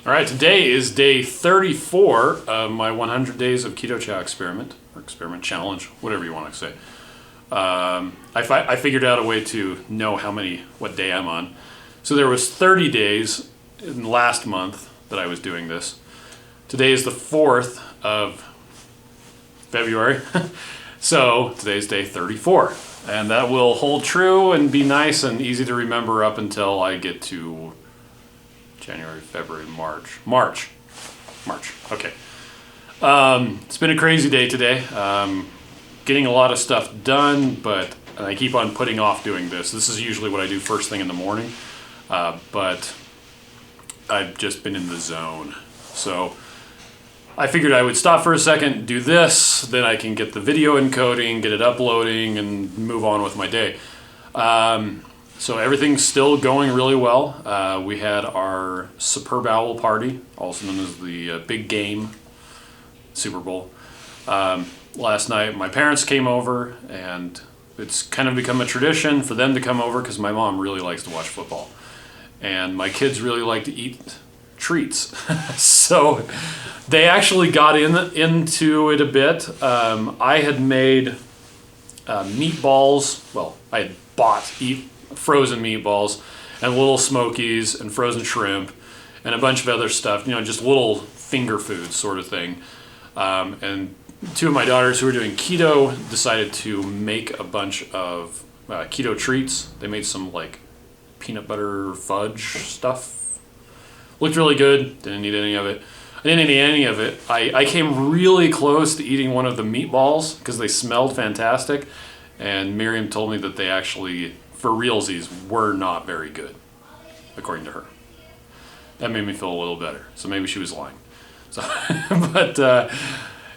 All right, today is day 34 of my 100 days of Keto Chow experiment, or experiment challenge, whatever you want to say. I figured out a way to know what day I'm on. So there was 30 days in last month that I was doing this. Today is the 4th of February, so today's day 34. And that will hold true and be nice and easy to remember up until I get to January, February, March. Okay. It's been a crazy day today. Getting a lot of stuff done, but I keep on putting off doing this. This is usually what I do first thing in the morning, but I've just been in the zone. So I figured I would stop for a second, do this, then I can get the video encoding, get it uploading, and move on with my day. So everything's still going really well. We had our Superb Owl party, also known as the Big Game Super Bowl. Last night my parents came over, and it's kind of become a tradition for them to come over because my mom really likes to watch football. And my kids really like to eat treats. So they actually got into it a bit. I had made meatballs. Well, I had bought frozen meatballs and little smokies and frozen shrimp and a bunch of other stuff, just little finger food sort of thing. And two of my daughters who were doing keto decided to make a bunch of keto treats. They made some like peanut butter fudge stuff. Looked really good. Didn't need any of it. I didn't eat any of it. I came really close to eating one of the meatballs because they smelled fantastic. And Miriam told me that they actually, for realsies, were not very good, according to her. That made me feel a little better. So maybe she was lying. So, but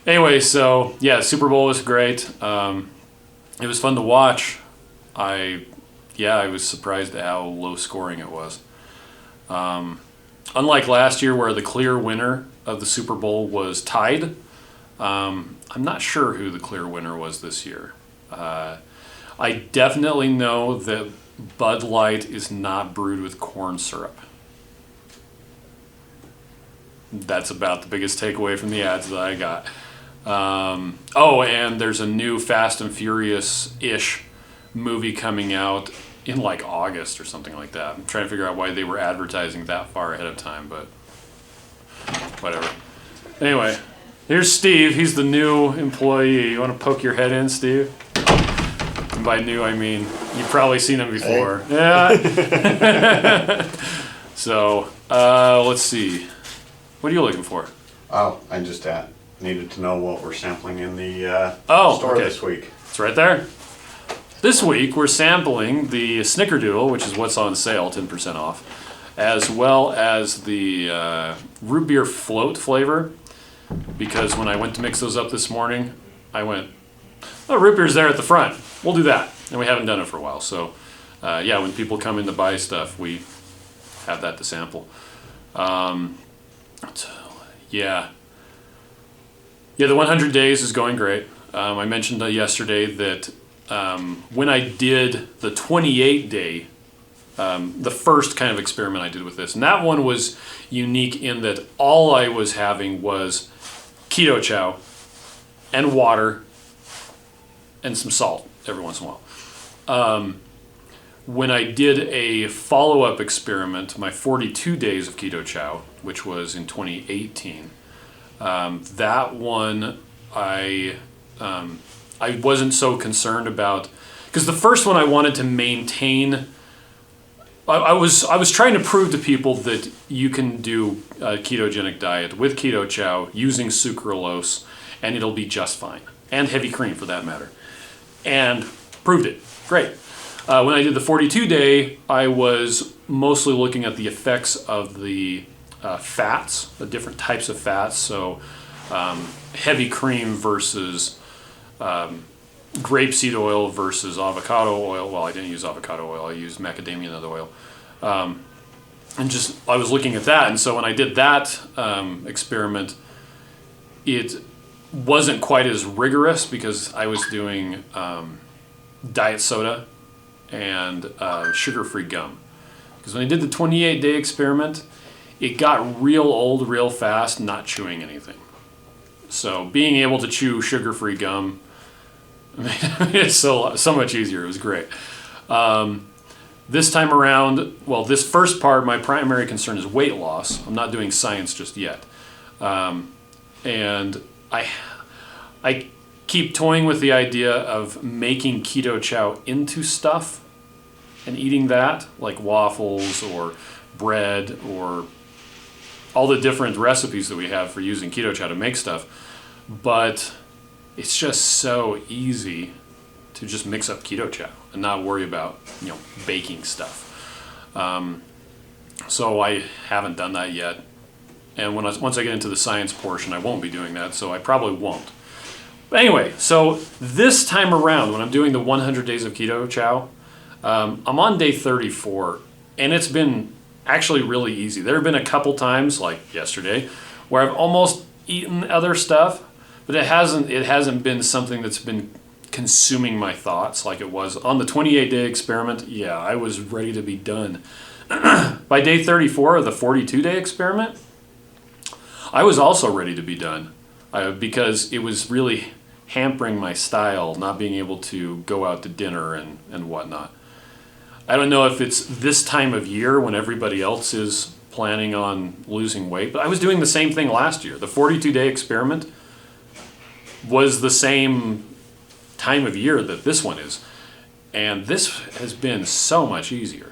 anyway, so yeah, Super Bowl was great. It was fun to watch. I was surprised at how low scoring it was. Unlike last year where the clear winner of the Super Bowl was tied, I'm not sure who the clear winner was this year. I definitely know that Bud Light is not brewed with corn syrup. That's about the biggest takeaway from the ads that I got. And there's a new Fast and Furious-ish movie coming out in like August or something like that. I'm trying to figure out why they were advertising that far ahead of time, but whatever. Anyway, here's Steve. He's the new employee. You want to poke your head in, Steve? And by new, I mean you've probably seen him before. Hey. Yeah. So, let's see. What are you looking for? Oh, I just needed to know what we're sampling in the store this week. It's right there. This week we're sampling the Snickerdoodle, which is what's on sale, 10% off, as well as the root beer float flavor, because when I went to mix those up this morning, I went, oh, root beer's there at the front. We'll do that. And we haven't done it for a while. So, when people come in to buy stuff, we have that to sample. The 100 days is going great. I mentioned yesterday that when I did the 28-day, the first kind of experiment I did with this, and that one was unique in that all I was having was Keto Chow and water and some salt every once in a while. When I did a follow-up experiment, my 42 days of Keto Chow, which was in 2018, that one I wasn't so concerned about, because the first one I wanted to maintain. I was trying to prove to people that you can do a ketogenic diet with Keto Chow using sucralose, and it'll be just fine, and heavy cream for that matter, and proved it. Great. When I did the 42-day, I was mostly looking at the effects of the fats, the different types of fats. So heavy cream versus grapeseed oil versus avocado oil. Well, I didn't use avocado oil. I used macadamia nut oil. I was looking at that. And so when I did that experiment, it wasn't quite as rigorous because I was doing diet soda and sugar-free gum. Because when I did the 28-day experiment, it got real old real fast not chewing anything. So being able to chew sugar-free gum, it's so much easier. It was great. This time around, well, this first part, my primary concern is weight loss. I'm not doing science just yet. And I keep toying with the idea of making Keto Chow into stuff and eating that, like waffles or bread or all the different recipes that we have for using Keto Chow to make stuff. But it's just so easy to just mix up Keto Chow and not worry about, baking stuff. So I haven't done that yet. And once I get into the science portion, I won't be doing that, so I probably won't. But anyway, so this time around, when I'm doing the 100 days of Keto Chow, I'm on day 34, and it's been actually really easy. There have been a couple times, like yesterday, where I've almost eaten other stuff, but it hasn't been something that's been consuming my thoughts like it was on the 28-day experiment. Yeah, I was ready to be done. By day 34 of the 42-day experiment, I was also ready to be done because it was really hampering my style, not being able to go out to dinner and whatnot. I don't know if it's this time of year when everybody else is planning on losing weight, but I was doing the same thing last year. The 42-day experiment was the same time of year that this one is, and this has been so much easier.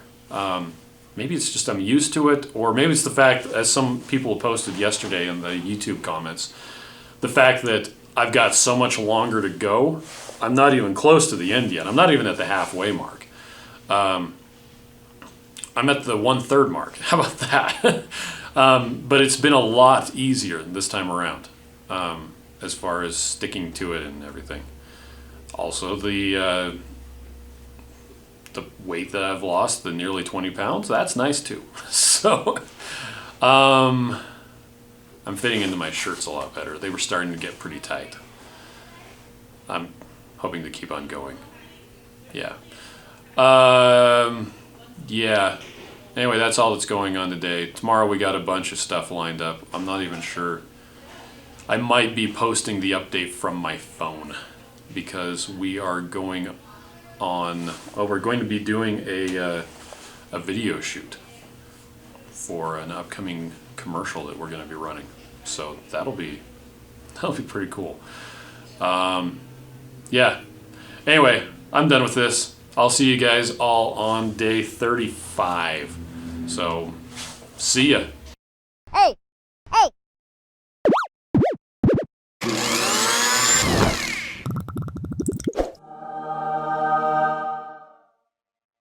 Maybe it's just I'm used to it, or maybe it's the fact, as some people posted yesterday in the YouTube comments, the fact that I've got so much longer to go. I'm not even close to the end yet. I'm not even at the halfway mark. I'm at the 1/3 mark. How about that? But it's been a lot easier this time around, as far as sticking to it and everything. Also, the weight that I've lost, the nearly 20 pounds, that's nice too. So, I'm fitting into my shirts a lot better. They were starting to get pretty tight. I'm hoping to keep on going. Yeah. Yeah. Anyway, that's all that's going on today. Tomorrow we got a bunch of stuff lined up. I'm not even sure. I might be posting the update from my phone because we are going we're going to be doing a video shoot for an upcoming commercial that we're going to be running. So that'll be pretty cool. Yeah. Anyway, I'm done with this. I'll see you guys all on day 35. So, see ya.